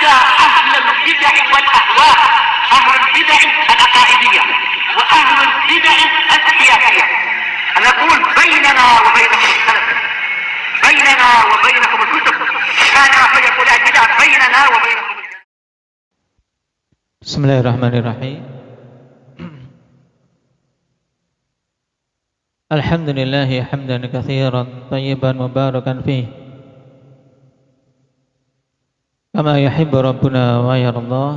حتى أهل البدع والأهواء، أهل البدع العقائدية وأهل البدع السياسية، نقول بيننا وبينكم السلف، بيننا وبينكم الكتب، كان فيقول البدع بيننا وبينكم. Bismillahirrahmanirrahim. Alhamdulillahi hamdan katsiran tayyiban mubarakan fih, kama yuhibbu rabbuna wa yardah.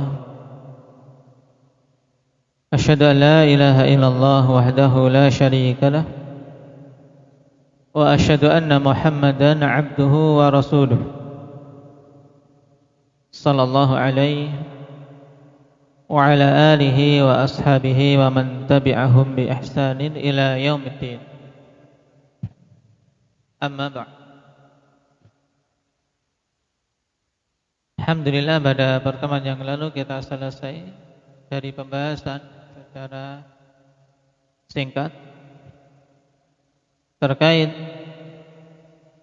Asyhadu an la ilaha illallah wahdahu la syarika lah, wa asyhadu anna Muhammadan abduhu wa rasuluh, sallallahu alaihi wa ala alihi wa ashabihi wa man tabi'ahum bi ihsanin ila yaumiddin. Amma ba'd. Alhamdulillah, pada pertemuan yang lalu kita selesai dari pembahasan secara singkat terkait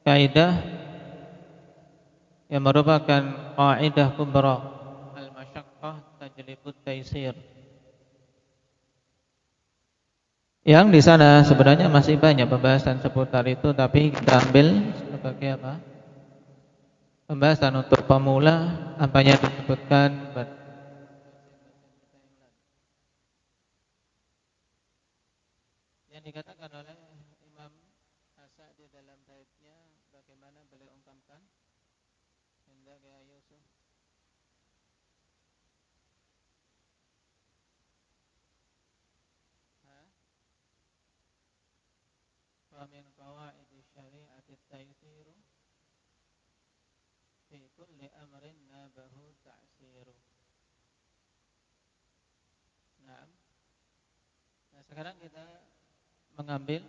kaidah yang merupakan kaidah kubra, al-masyaqqah tajlibut taisir. Yang di sana sebenarnya masih banyak pembahasan seputar itu, tapi kita ambil sebagai apa? Pembahasan untuk pemula, apa yang disebutkan yang dikatakan oleh Imam As-Sa'di dalam baitnya, bagaimana beliau ungkapkan hendak ya Yusuf. Wa min qawaidi syari'ati at-taysir fi kulli amrin nabahu ta'siru. Nah, sekarang kita mengambil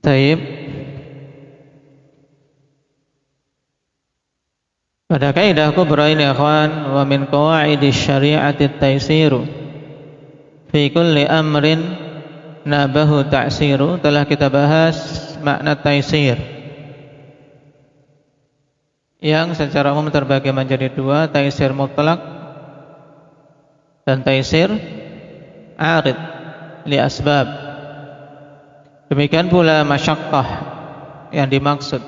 taib pada kaidah kubra ini, akhwan. Wa min qawaidi syari'ati at-taysiru fi kulli amrin nabahu ta'siru. Telah kita bahas makna taysir yang secara umum terbagi menjadi dua: taysir mutlak dan taysir arid li asbab. Demikian pula masyaqqah yang dimaksud,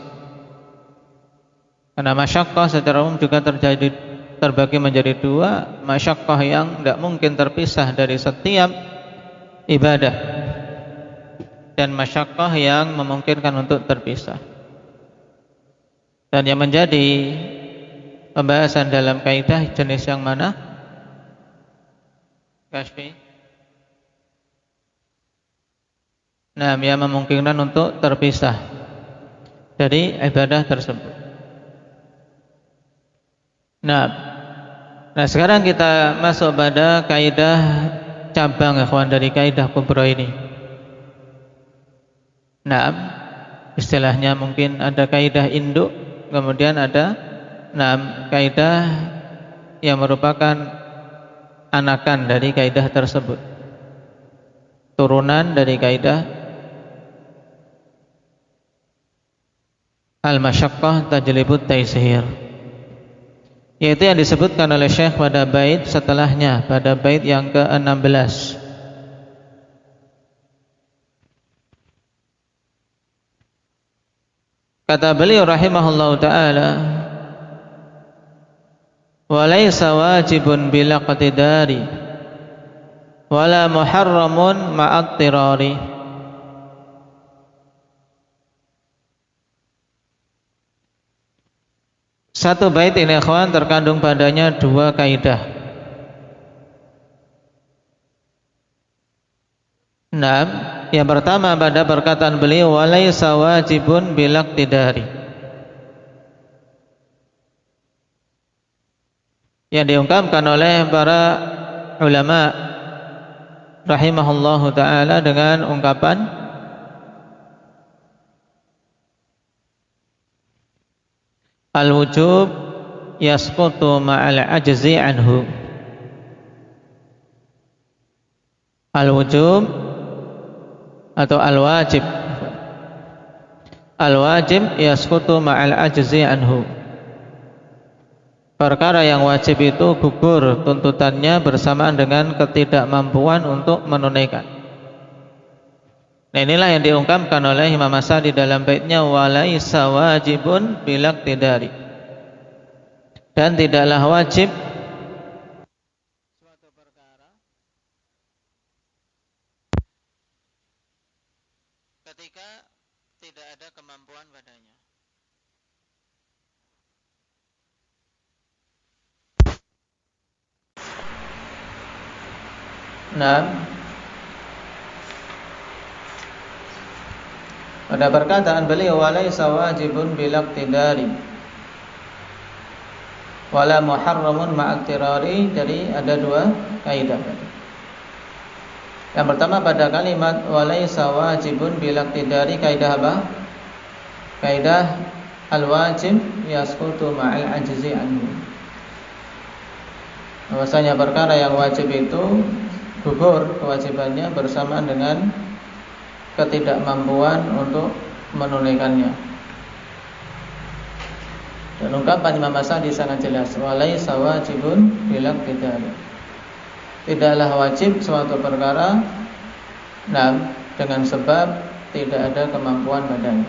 karena masyaqqah secara umum juga terbagi menjadi dua: masyaqqah yang tidak mungkin terpisah dari setiap ibadah, dan masyaqqah yang memungkinkan untuk terpisah. Dan yang menjadi pembahasan dalam kaidah jenis yang mana? Kashfi. Nah, yang memungkinkan untuk terpisah dari ibadah tersebut. Nah, sekarang kita masuk pada kaidah cabang, ikhwan, dari kaidah kubra ini. Nah, istilahnya mungkin ada kaidah induk, kemudian ada kaidah yang merupakan anakan dari kaidah tersebut, turunan dari kaidah al-masyaqqah tajlibut taysir, yaitu yang disebutkan oleh Syekh pada bait setelahnya, pada bait yang ke-16. Kata beliau rahimahullahu ta'ala, wa laysa wajibun bila qatidari wala muharramun ma'attirari. Satu bait ini, ikhwan, terkandung padanya dua kaidah. Yang pertama pada perkataan beliau, walaysa wajibun bilaktidari, yang diungkapkan oleh para ulama rahimahullahu ta'ala dengan ungkapan al-wujub yasqutu ma'al ajzi anhu. Al-wujub atau al-wajib Al-wajib yasqutu ma'al ajzi anhu. Perkara yang wajib itu gugur tuntutannya bersamaan dengan ketidakmampuan untuk menunaikan. Nah, inilah yang diungkapkan oleh Imam As-Sa'di dalam baitnya walaisa wajibun bilaktidari. Dan tidaklah wajib suatu perkara ketika tidak ada kemampuan padanya. Nah, pada perkataan beliau walaisa wajibun bilaktidari wala muharramun ma'aktirari, jadi ada dua kaidah. Yang pertama pada kalimat walaisa wajibun bilaktidari, kaidah apa? Kaidah al-wajib yasqutu ma'al ajzi anhu. Bahwasanya perkara yang wajib itu gugur kewajibannya bersamaan dengan ketidakmampuan untuk menunaikannya. Dan ungkapan Imam As-Sa'di sangat jelas, walaisa wajibun bilaktidari. Tidaklah wajib suatu perkara dengan sebab tidak ada kemampuan padanya.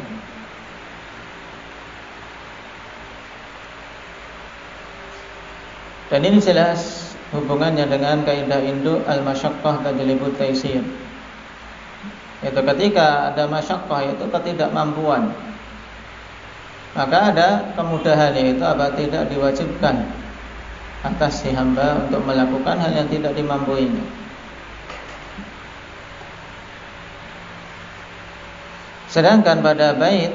Dan ini jelas hubungannya dengan kaidah induk al-masyaqqah tajlibu taysir. Itu ketika ada masyaqqah, yaitu ketidakmampuan, maka ada kemudahan, yaitu apa? Tidak diwajibkan atas si hamba untuk melakukan hal yang tidak dimampuinya. Sedangkan pada bait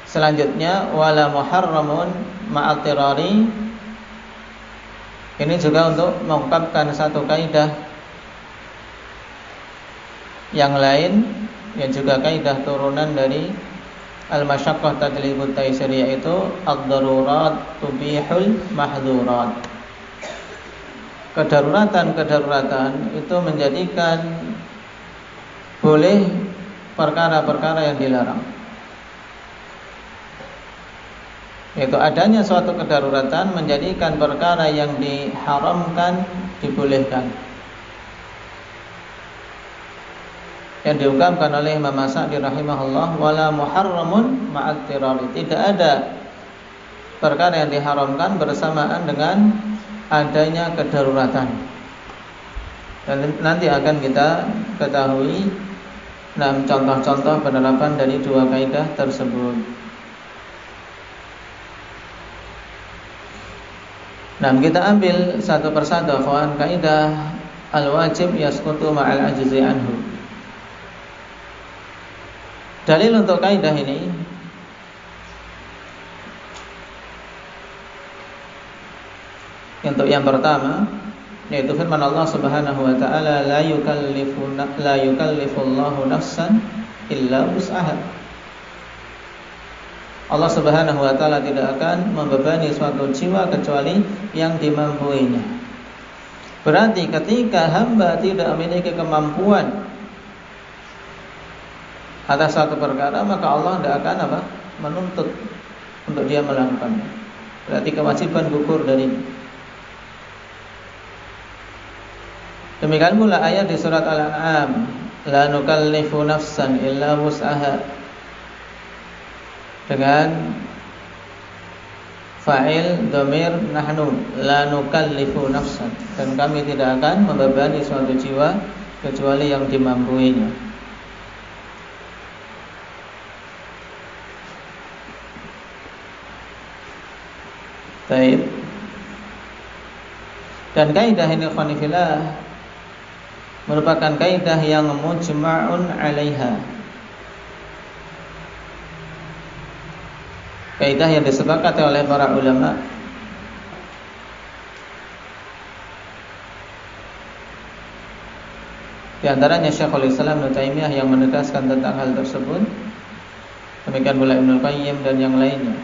selanjutnya wala muharramun ma'atirari, ini juga untuk mengungkapkan satu kaidah yang lain yang juga kaidah turunan dari al-masyaqqah tajlibut taysir, yaitu ad-darurat tubihul mahdzurat. Kedaruratan itu menjadikan boleh perkara-perkara yang dilarang. Yaitu adanya suatu kedaruratan menjadikan perkara yang diharamkan dibolehkan. Yang diungkapkan oleh Imam As-Sa'di rahimahullah, wala muharramun ma'aktirari. Tidak ada perkara yang diharamkan bersamaan dengan adanya kedaruratan. Dan nanti akan kita ketahui contoh-contoh penerapan dari dua kaidah tersebut. Kita ambil satu persatu akhwan kaidah al-wajib yasqutu ma'al ajzi anhu. Dalil untuk kaidah ini untuk yang pertama, yaitu firman Allah Subhanahu wa taala, la yukallifullahu nafsan illa wus'aha. Allah Subhanahu wa taala tidak akan membebani suatu jiwa kecuali yang dimampuinya. Berarti ketika hamba tidak memiliki kemampuan atas satu perkara, maka Allah tidak akan menuntut untuk dia melakukannya. Berarti kewajiban gugur darinya. Demikian pula ayat di surat Al-An'am, la nukallifu nafsan illa wus'aha, dengan fa'il dhamir nahnu, la nukallifu nafsan, dan kami tidak akan membebani suatu jiwa kecuali yang dimampuinya. Baik. Dan kaidah ini khonifillah merupakan kaidah yang mujma'un 'alaiha. Kaidah yang disepakati oleh para ulama. Di antaranya Syekhul Islam Ibnu Taimiyah yang menegaskan tentang hal tersebut. Demikian pula Ibnu Qayyim dan yang lainnya.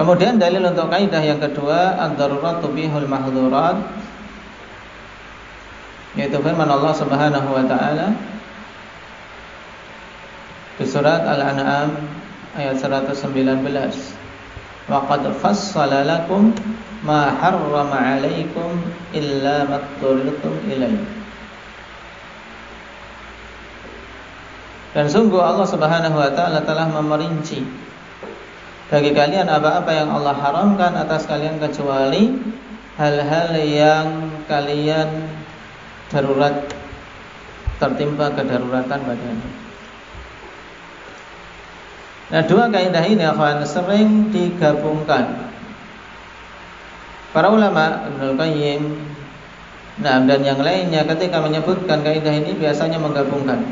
Kemudian dalil untuk kaidah yang kedua, ad-darurat tubihul mahdzurat, yaitu firman Allah Subhanahu wa taala di surat Al-An'am ayat 119. Wa qad fassala lakum ma harrama 'alaikum illa ma turtum ilaihi. Dan sungguh Allah Subhanahu wa taala telah memerinci bagi kalian apa-apa yang Allah haramkan atas kalian kecuali hal-hal yang kalian darurat, tertimpa kedaruratan badannya. Nah, dua kaidah ini akan sering digabungkan para ulama, Ibnul Qayyim, dan yang lainnya ketika menyebutkan kaidah ini biasanya menggabungkan.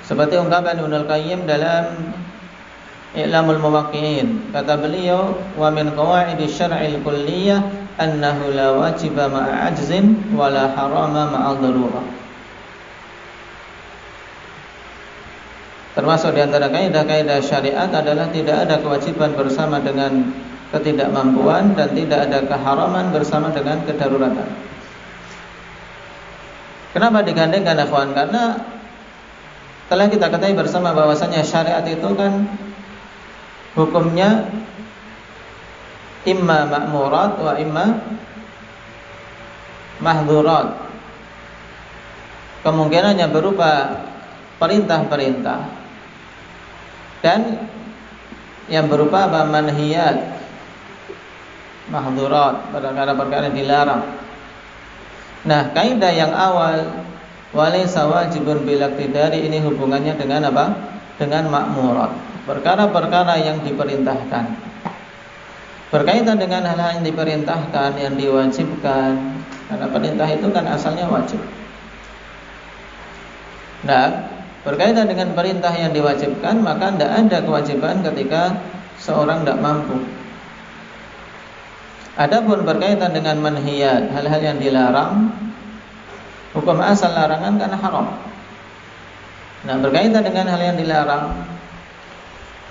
Seperti ungkapan Ibnul Qayyim dalam I'lamul Muwaqqi'in, kata beliau, wa min qawaidi syar'il kulliyah annahu la wajiba ma'a ajzin wa la harama ma'a darurah. Termasuk di antara kaidah-kaidah syariat adalah tidak ada kewajiban bersama dengan ketidakmampuan dan tidak ada keharaman bersama dengan kedaruratan. Kenapa digandengkan, ikhwan? Karena telah kita ketahui bersama bahwasanya syariat itu kan hukumnya imma ma'murat wa imma mahdzurat. Kemungkinannya berupa perintah-perintah dan yang berupa manhiyat, mahdzurat, perkara-perkara yang dilarang. Nah, kaidah yang awal walaysa wajibun bil iqtidari ini hubungannya dengan apa? Dengan ma'murat, perkara-perkara yang diperintahkan. Berkaitan dengan hal-hal yang diperintahkan, yang diwajibkan, karena perintah itu kan asalnya wajib. Nah, berkaitan dengan perintah yang diwajibkan, maka tidak ada kewajiban ketika seorang tidak mampu. Adapun berkaitan dengan manhiyat, hal-hal yang dilarang, hukum asal larangan karena haram. Nah, berkaitan dengan hal yang dilarang,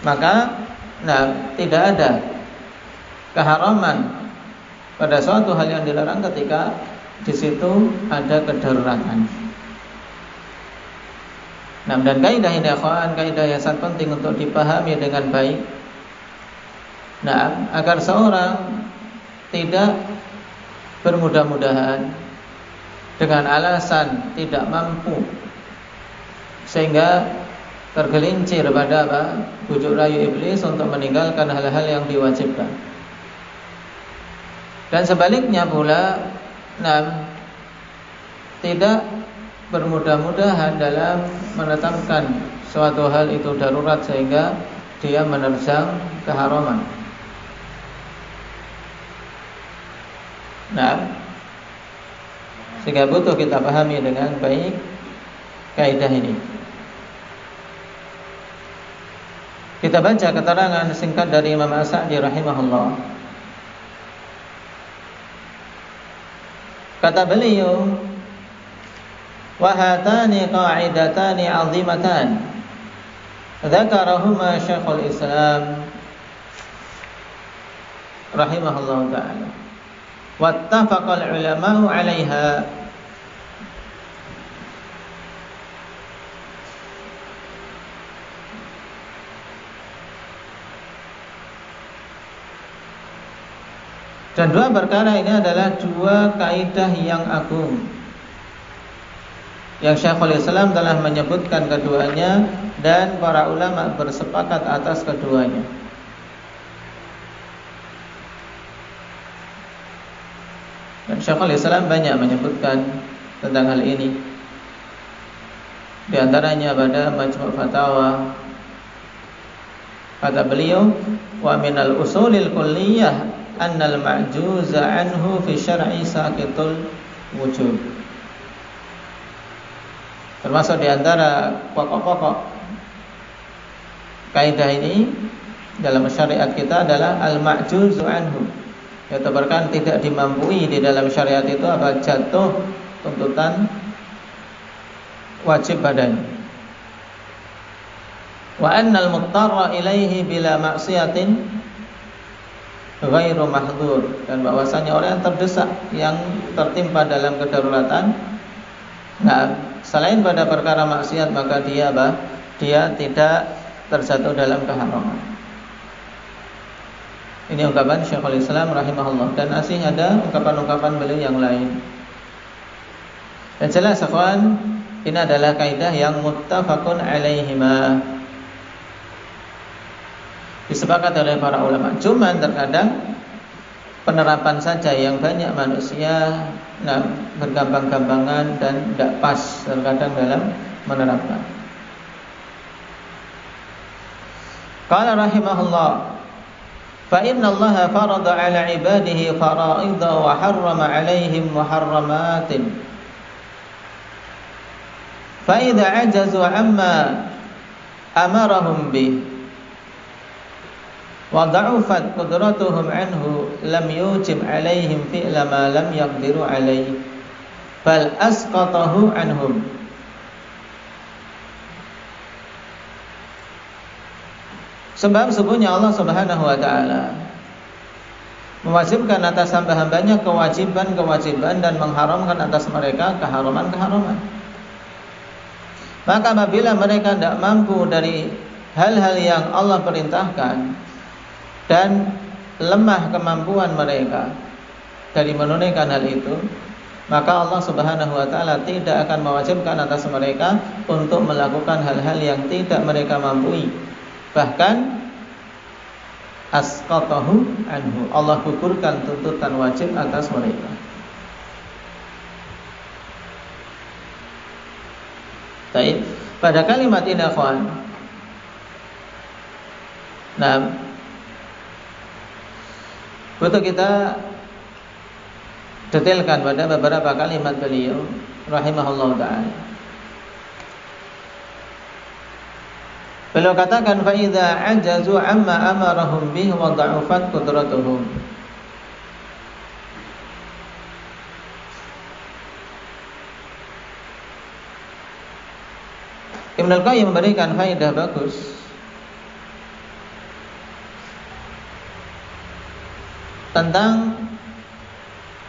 maka tidak ada keharaman pada suatu hal yang dilarang ketika di situ ada kedaruratan. Nah, dan kaidah ini kaidah yang sangat penting untuk dipahami dengan baik. Nah, agar seorang tidak bermudah-mudahan dengan alasan tidak mampu sehingga tergelincir pada bujuk rayu iblis untuk meninggalkan hal-hal yang diwajibkan. Dan sebaliknya pula, tidak bermudah-mudahan dalam menetapkan suatu hal itu darurat sehingga dia menerjang keharaman. Sehingga butuh kita pahami dengan baik kaidah ini. Kita baca keterangan singkat dari Imam As-Sa'di rahimahullah. Kata beliau, wa hatani qa'idatani 'azimatan dzakarahuma Syekhul Islam rahimahullah ta'ala wattafaqal ulama'u 'alaiha. Dan dua perkara ini adalah dua kaidah yang agung yang Syekhul Islam telah menyebutkan keduanya dan para ulama bersepakat atas keduanya. Dan Syekhul Islam banyak menyebutkan tentang hal ini. Di antaranya pada Majmu' Fatawa, kata beliau, wa minal usulil kulliyah annal ma'juza anhu fi syar'i saqitul wujub. Termasuk di antara pokok-pokok kaidah ini dalam syariat kita adalah al-ma'juzu anhu, yaitu perkara tidak dimampui di dalam syariat itu apa? Jatuh tuntutan wajib badan. Wa annal muttarra ilaihi bila maksiatin ghairu mahdzur, dan bahwasanya orang yang terdesak, yang tertimpa dalam kedaruratan, nah, selain pada perkara maksiat, maka dia tidak terjatuh dalam keharaman. Ini ungkapan Syekhul Islam rahimahullah, dan masih ada ungkapan-ungkapan beliau yang lain. Dan jelas ikhwan, ini adalah kaidah yang muttafaqun alaihima, disepakati oleh para ulama. Cuman terkadang penerapan saja yang banyak manusia bergampang-gampangan dan tidak pas terkadang dalam menerapkan. Qala rahimahullah, fa inna Allah farada ala ibadihi fara'idha wa harrama alaihim muharramatin, fa idza ajazu amma amarahum bih wa dha'ufat qudratuhum anhu lam yujib alaihim fi'la ma lam yaqdiru alaihi bal asqatahu anhum. Sebab sesungguhnya Allah Subhanahu wa taala mewajibkan atas hamba-hambanya kewajiban-kewajiban dan mengharamkan atas mereka keharaman-keharaman. Maka apabila mereka tidak mampu dari hal-hal yang Allah perintahkan dan lemah kemampuan mereka dari menunaikan hal itu, maka Allah Subhanahu wa taala tidak akan mewajibkan atas mereka untuk melakukan hal-hal yang tidak mereka mampu. Bahkan asqatahu anhu, Allah gugurkan tuntutan wajib atas mereka. Baik, pada kalimat ini akhwan, nah, butuh kita detailkan pada beberapa kalimat beliau rahimahullah ta'ala. Beliau katakan, fa idza ajazu amma amarahum bihi wa dha'ufat qudratuhum. Ibnu Al-Qayyim memberikan faedah bagus tentang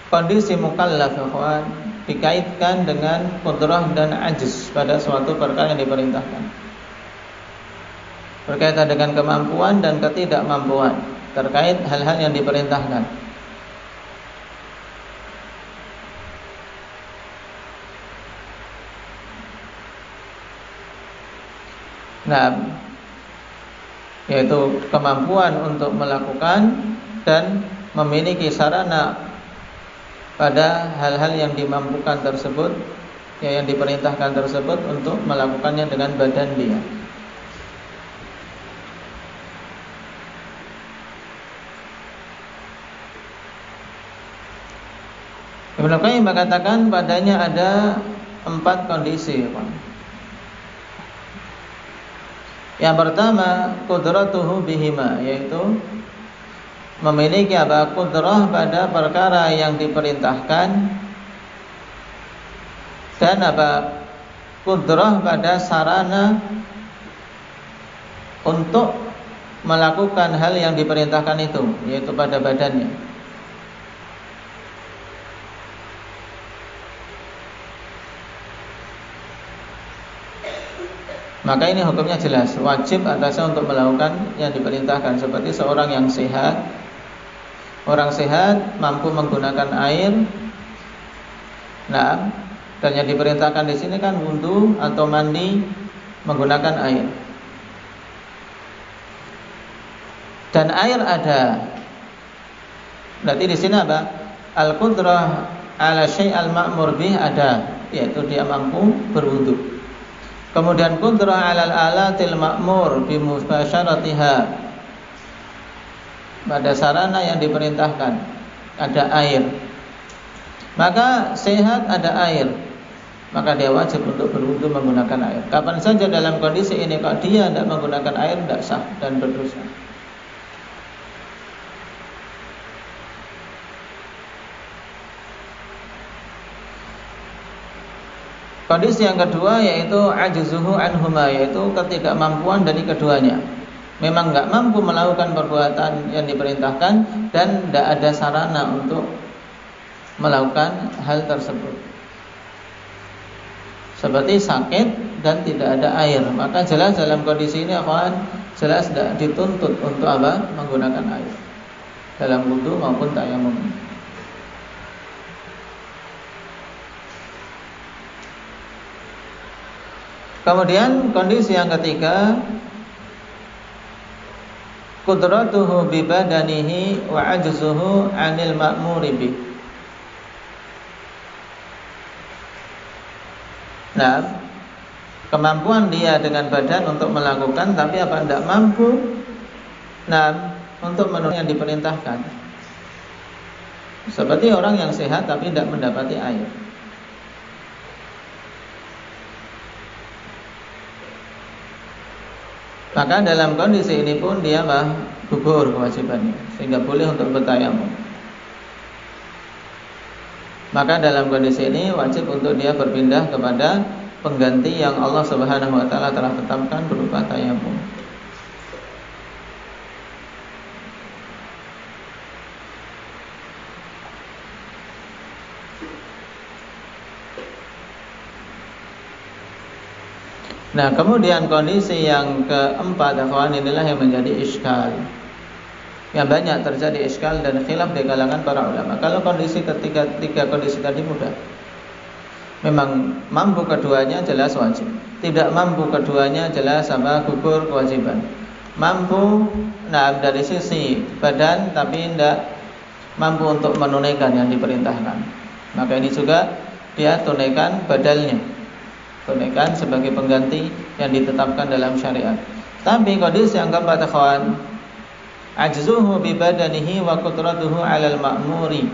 kondisi mukallaf, ikhwan, dikaitkan dengan qudrah dan ajiz pada suatu perkara yang diperintahkan, berkaitan dengan kemampuan dan ketidakmampuan terkait hal-hal yang diperintahkan. Nah, yaitu kemampuan untuk melakukan dan memiliki sarana pada hal-hal yang dimampukan tersebut, ya, yang diperintahkan tersebut untuk melakukannya dengan badan dia. Ibnu Qayyim mengatakan padanya ada 4 kondisi. Yang pertama, qudratuhu bihima, yaitu memiliki qudrah pada perkara yang diperintahkan, dan qudrah pada sarana untuk melakukan hal yang diperintahkan itu, yaitu pada badannya. Maka ini hukumnya jelas, wajib atasnya untuk melakukan yang diperintahkan. Seperti seorang yang sehat, orang sehat mampu menggunakan air. Nah, dan yang diperintahkan di sini kan wudu atau mandi menggunakan air. Dan air ada. Berarti di sini apa? Al-qudrah ala syai' al-ma'mur bih ada, yaitu dia mampu berwudu. Kemudian qudrah 'alal alatil ma'mur bi mubasyaratiha, pada sarana yang diperintahkan ada air. Maka sehat ada air, maka dia wajib untuk berwudu menggunakan air. Kapan saja dalam kondisi ini kalau dia tidak menggunakan air, tidak sah dan berdosa. Kondisi yang kedua yaitu ajzuhu anhuma, yaitu ketidakmampuan dari keduanya. memang nggak mampu melakukan perbuatan yang diperintahkan dan tidak ada sarana untuk melakukan hal tersebut, seperti sakit dan tidak ada air, maka jelas dalam kondisi ini akan jelas tidak dituntut untuk apa? Menggunakan air dalam wudu maupun tayamum. Kemudian kondisi yang ketiga, qudratuhu bi badanihi wa ajzuhu 'anil ma'muri bih. Nah, kemampuan dia dengan badan untuk melakukan, tapi apa tidak mampu untuk memenuhi yang diperintahkan. Seperti orang yang sehat tapi tidak mendapati air. Maka dalam kondisi ini pun dia gugur kewajibannya, sehingga boleh untuk bertayamum. Maka dalam kondisi ini wajib untuk dia berpindah kepada pengganti yang Allah Subhanahu wa taala telah tetapkan berupa tayamum. Nah, kemudian kondisi yang keempat, akhwan, inilah yang menjadi iskal. Yang banyak terjadi iskal dan khilaf di kalangan para ulama. Kalau kondisi tiga kondisi tadi mudah, memang mampu keduanya jelas wajib, tidak mampu keduanya jelas gugur kewajiban. Mampu dari sisi badan tapi tidak mampu untuk menunaikan yang diperintahkan, maka ini juga dia tunaikan badalnya, tunaikan sebagai pengganti yang ditetapkan dalam syariat. Tapi kondisi yang keempat, akhwan, ajzuhu bi badanihi wa qudratuhu 'alal ma'muri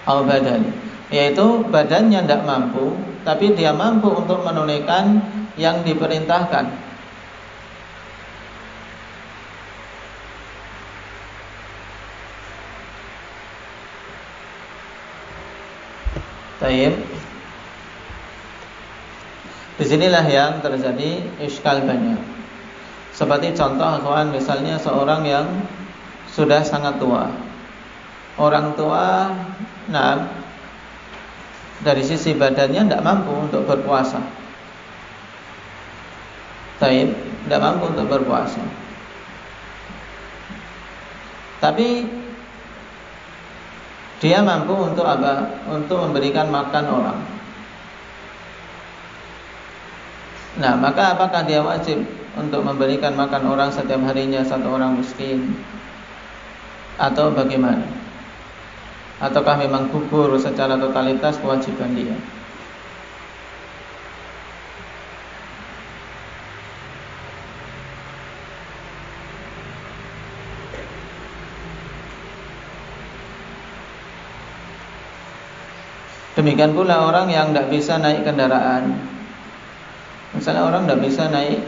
au badan, yaitu badannya tidak mampu tapi dia mampu untuk menunaikan yang diperintahkan. Baik. Disinilah yang terjadi iskal banyak. Seperti contoh, akhwan, misalnya seorang yang sudah sangat tua. Orang tua, dari sisi badannya tidak mampu untuk berpuasa. Baik, tidak mampu untuk berpuasa. Tapi dia mampu untuk apa? Untuk memberikan makan orang. Nah, maka apakah dia wajib untuk memberikan makan orang setiap harinya satu orang miskin? Atau bagaimana? Ataukah memang gugur secara totalitas kewajiban dia? Demikian pula orang yang tidak bisa naik kendaraan. Misalnya orang tidak bisa naik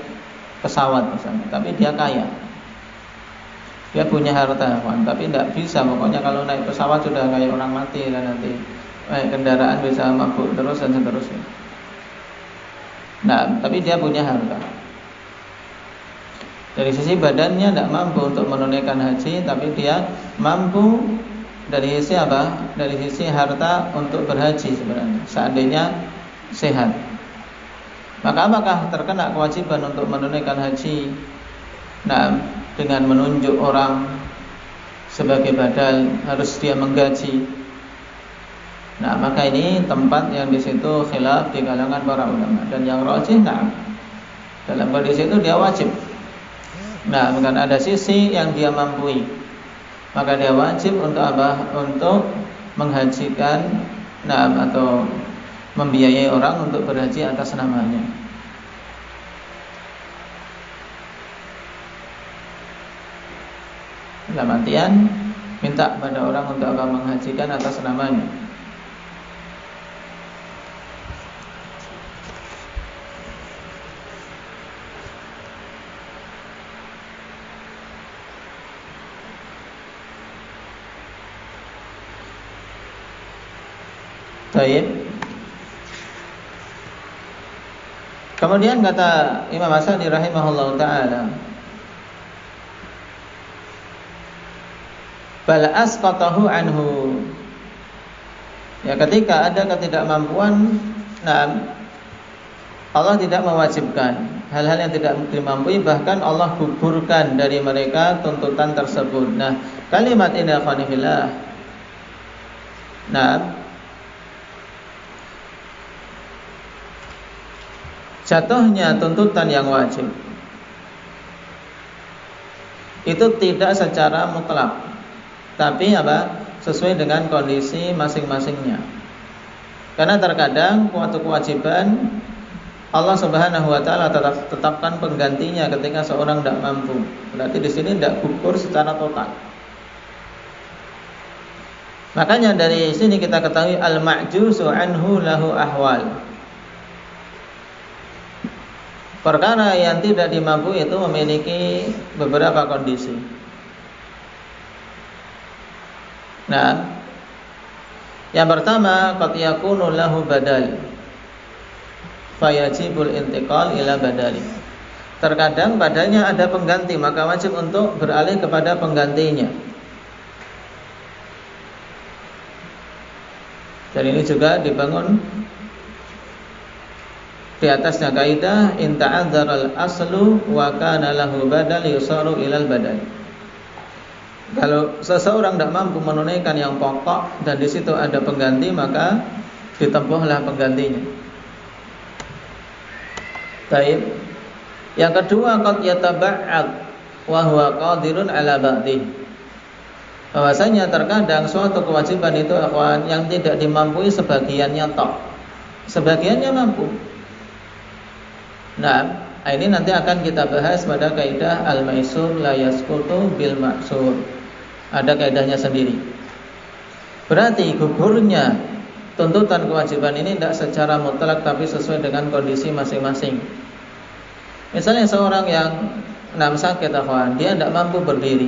pesawat misalnya, tapi dia kaya, dia punya harta, tapi tidak bisa. Pokoknya kalau naik pesawat sudah kayak orang mati, dan nanti naik kendaraan bisa mabuk terus dan seterusnya. Nah, tapi dia punya harta. Dari sisi badannya tidak mampu untuk menunaikan haji, tapi dia mampu dari sisi apa? Dari sisi harta untuk berhaji sebenarnya, seandainya sehat. Maka apakah terkena kewajiban untuk menunaikan haji? Nah, dengan menunjuk orang sebagai badal, harus dia menggaji. Nah, maka ini tempat yang di situ khilaf di kalangan para ulama, dan yang rajih, dalam kondisi itu dia wajib. Nah, bukan ada sisi yang dia mampu, maka dia wajib untuk apa? Untuk menghajikan, atau membiayai orang untuk berhaji atas namanya. Dalam artian minta pada orang untuk apa? Menghajikan atas namanya. Baik. Kemudian kata Imam As-Sa'di rahimahullah ta'ala, bal asqatahu anhu. Ya, ketika ada ketidakmampuan, Allah tidak mewajibkan hal-hal yang tidak dimampu, bahkan Allah gugurkan dari mereka tuntutan tersebut. Nah, kalimat ini akhwanillah, jatuhnya tuntutan yang wajib itu tidak secara mutlak, tapi sesuai dengan kondisi masing-masingnya. Karena terkadang suatu kewajiban Allah Subhanahu wa taala tetapkan penggantinya ketika seorang tidak mampu. Berarti di sini tidak gugur secara total. Makanya dari sini kita ketahui al-ma'juzu anhu lahu ahwal. Perkara yang tidak dimampu itu memiliki beberapa kondisi. Nah, yang pertama, qad yakunu lahu badal fayajibul intiqal ila badali. Terkadang padanya ada pengganti, maka wajib untuk beralih kepada penggantinya. Dan ini juga dibangun di atasnya kaidah in ta'adzaral aslu wa kana lahu badal yusaru ilal badal. Kalau seseorang tidak mampu menunaikan yang pokok dan di situ ada pengganti, maka ditempuhlah penggantinya. Baik. Yang kedua, qad yataba'ad wa huwa qadirun ala ba'dih. Bahwasanya terkadang suatu kewajiban itu akhwan yang tidak dimampui sebagiannya tok. Sebagiannya mampu. Nah, ini nanti akan kita bahas pada kaidah al-maisur la yasqutu bil ma'sur. Ada kaidahnya sendiri. Berarti gugurnya tuntutan kewajiban ini tidak secara mutlak, tapi sesuai dengan kondisi masing-masing. Misalnya seorang yang sakit akhwan, dia tidak mampu berdiri.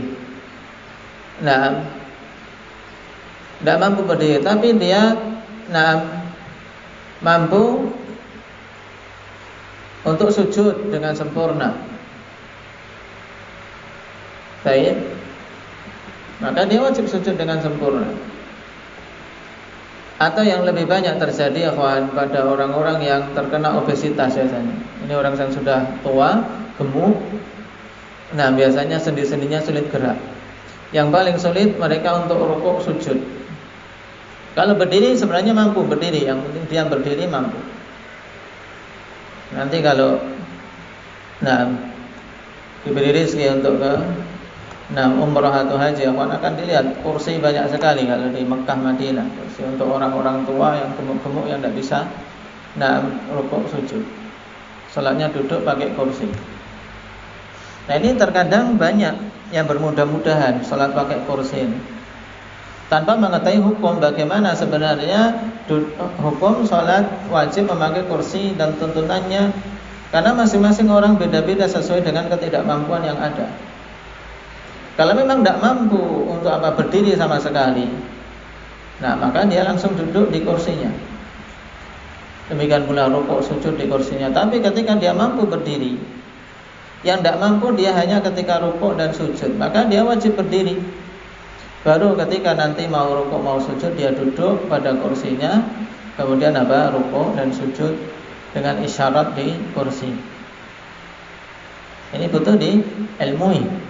Tidak mampu berdiri, tapi dia mampu untuk sujud dengan sempurna. Baik, maka dia wajib sujud dengan sempurna. Atau yang lebih banyak terjadi akhwan pada orang-orang yang terkena obesitas biasanya. Ini orang yang sudah tua, gemuk. Nah, biasanya sendi-sendinya sulit gerak. Yang paling sulit mereka untuk rukuk sujud. Kalau berdiri sebenarnya mampu berdiri, yang penting dia berdiri mampu. Nanti kalau diberi rezeki untuk ke umrah atau haji, akan dilihat kursi banyak sekali kalau di Mekah Madinah, kursi untuk orang-orang tua yang gemuk-gemuk yang tidak bisa rukuk sujud. Salatnya duduk pakai kursi. Nah, ini terkadang banyak yang bermudah-mudahan salat pakai kursi ini, tanpa mengetahui hukum bagaimana sebenarnya hukum salat wajib memakai kursi dan tuntunannya, karena masing-masing orang beda-beda sesuai dengan ketidakmampuan yang ada. Kalau memang tidak mampu untuk berdiri sama sekali, maka dia langsung duduk di kursinya. Demikian pula rukuk sujud di kursinya. Tapi ketika dia mampu berdiri, yang tidak mampu dia hanya ketika rukuk dan sujud, maka dia wajib berdiri. Baru ketika nanti mau rukuk mau sujud, dia duduk pada kursinya, kemudian rukuk dan sujud dengan isyarat di kursi. Ini butuh diilmui.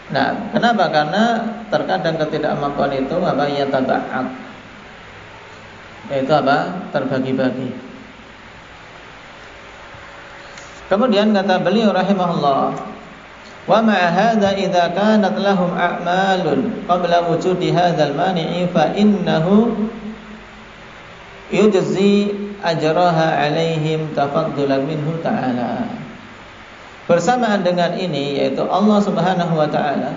Nah, kenapa? Karena terkadang ketidakmampuan itu ya taba'at, yaitu terbagi-bagi. Kemudian kata beliau rahimahullah, wa ma'a hadza idza kanat lahum a'malun qabla wujudi hadzal mani'i fa innahu yujzi ajraha 'alaihim tafaddulan minhu ta'ala. Bersamaan dengan ini, yaitu Allah Subhanahu wa ta'ala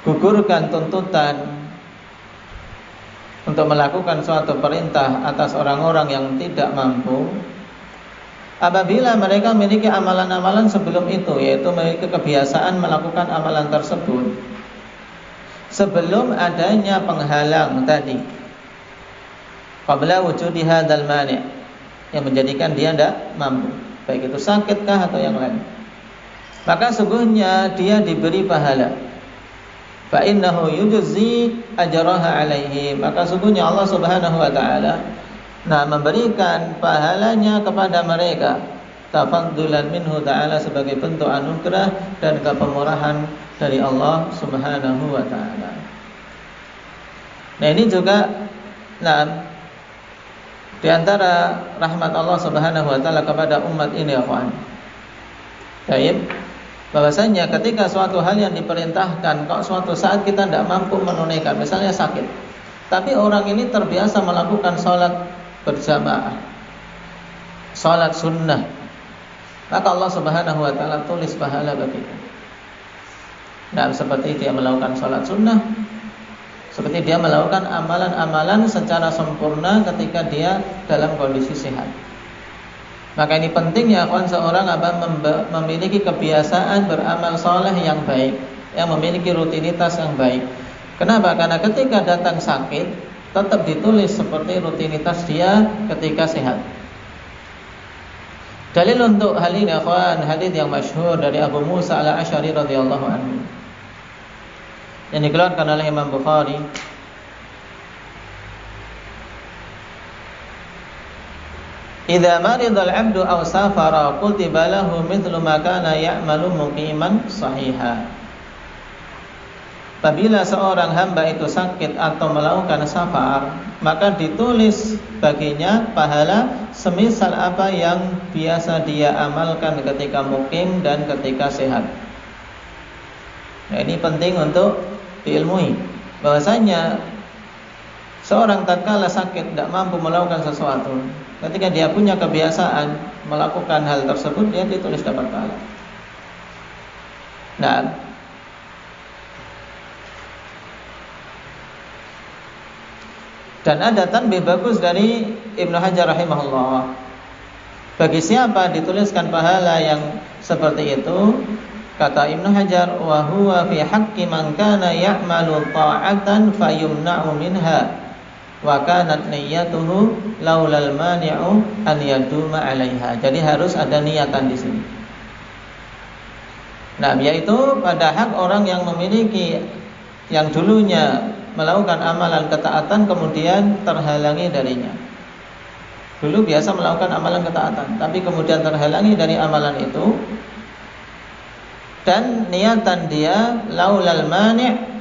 gugurkan tuntutan untuk melakukan suatu perintah atas orang-orang yang tidak mampu apabila mereka memiliki amalan-amalan sebelum itu, yaitu memiliki kebiasaan melakukan amalan tersebut sebelum adanya penghalang tadi, qabla wujudi hadzal mani', yang menjadikan dia tidak mampu, baik itu sakitkah atau yang lain. Maka sungguhnya dia diberi pahala. Fa innahu yujzi ajraha alaihi. Maka sungguhnya Allah Subhanahu wa taala memberikan pahalanya kepada mereka, tafaddulan minhu ta'ala, sebagai bentuk anugerah dan kepemurahan dari Allah Subhanahu wa taala. Nah, ini juga di antara rahmat Allah Subhanahu wa taala kepada umat ini, ya kawan. Baik, bahwasanya ketika suatu hal yang diperintahkan, kok suatu saat kita tidak mampu menunaikan, misalnya sakit, tapi orang ini terbiasa melakukan sholat berjamaah, sholat sunnah, maka Allah Subhanahu wa taala tulis pahala baginya. Nah, seperti dia melakukan sholat sunnah, seperti dia melakukan amalan-amalan secara sempurna ketika dia dalam kondisi sehat. Maka ini penting, ya kawan, seorang memiliki kebiasaan beramal soleh yang baik, yang memiliki rutinitas yang baik. Kenapa? Karena ketika datang sakit, tetap ditulis seperti rutinitas dia ketika sehat. Dalil untuk hal ini, ya kawan, hadits yang masyhur dari Abu Musa al-Asy'ari radhiyallahu anhu, yang dikeluarkan oleh Imam Bukhari. Idza maridal 'abdu aw safara kutiba lahu mithlu ma kana ya'malu muqiman sahiha. Apabila seorang hamba itu sakit atau melakukan safar, maka ditulis baginya pahala semisal apa yang biasa dia amalkan ketika mukim dan ketika sehat. Nah, ini penting untuk diilmui, bahwasanya seorang tatkala sakit tidak mampu melakukan sesuatu, ketika dia punya kebiasaan melakukan hal tersebut, dia ditulis dapat pahala. Nah, dan ada tanbih bagus dari Ibnu Hajar rahimahullah. Bagi siapa dituliskan pahala yang seperti itu, kata Ibnu Hajar, wa huwa fi haqqi man kana ya'malu ta'atan fayumna'u minha wa kanat niyyatuhu laulal mani'u an yaduma 'alaiha. Jadi harus ada niatan di sini. Nah, yaitu pada hak orang yang memiliki, yang dulunya melakukan amalan ketaatan kemudian terhalangi darinya. Dulu biasa melakukan amalan ketaatan, tapi kemudian terhalangi dari amalan itu, dan niatan dia laulal mani'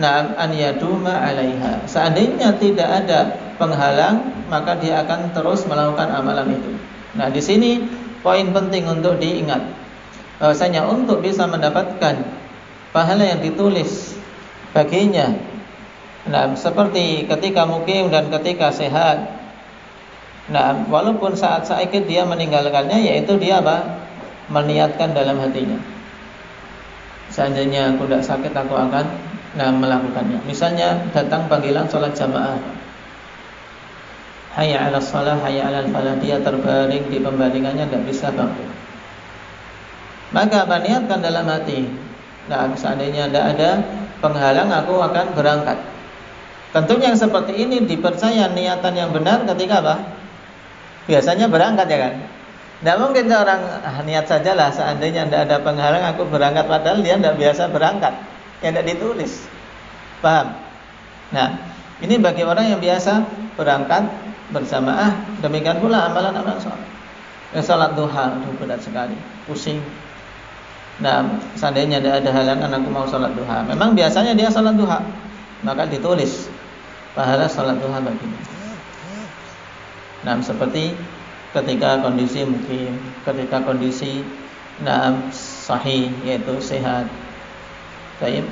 an yaduma 'alaiha. Seandainya tidak ada penghalang, maka dia akan terus melakukan amalan itu. Nah, di sini poin penting untuk diingat, bahwasanya untuk bisa mendapatkan pahala yang ditulis baginya, seperti ketika mukim dan ketika sehat, walaupun saat sakit dia meninggalkannya, yaitu dia meniatkan dalam hatinya, seandainya aku tidak sakit aku akan melakukannya. Misalnya datang panggilan sholat jamaah, hayya 'alas shalah, hayya 'alal falah, dia terbaring di pembaringannya tidak bisa bangun, maka niatkan dalam hati, seandainya tidak ada penghalang aku akan berangkat. Tentunya yang seperti ini dipercaya niatan yang benar ketika biasanya berangkat, ya kan? Tidak mungkin seorang niat sajalah seandainya tidak ada penghalang aku berangkat, padahal dia tidak biasa berangkat, yang tidak ditulis. Paham? Nah, ini bagi orang yang biasa berangkat berjamaah. Demikian pula amalan-amalan sholat. Sholat duha, berat sekali, pusing. Seandainya tidak ada halangan aku mau sholat duha, memang biasanya dia sholat duha, maka ditulis pahala sholat duha baginya. Seperti ketika kondisi mukim, ketika kondisi sahih, yaitu sehat. Baik.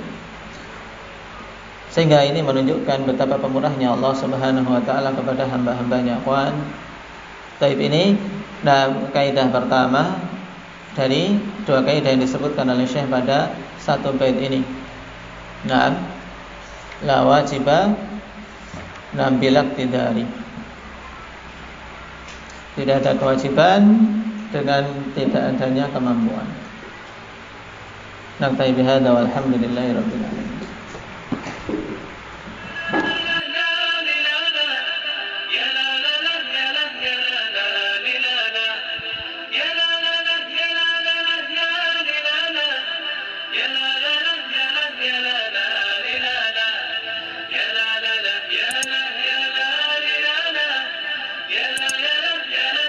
Sehingga ini menunjukkan betapa pemurahnya Allah Subhanahu wa taala kepada hamba-hambanya. Baik, ini kaidah pertama dari dua kaidah yang disebutkan oleh Syekh pada satu bait ini. La wajibah bilak tidari. Tidak ada kewajiban dengan tidak adanya kemampuan. Naktai bihadza walhamdulillahirabbil alamin. لا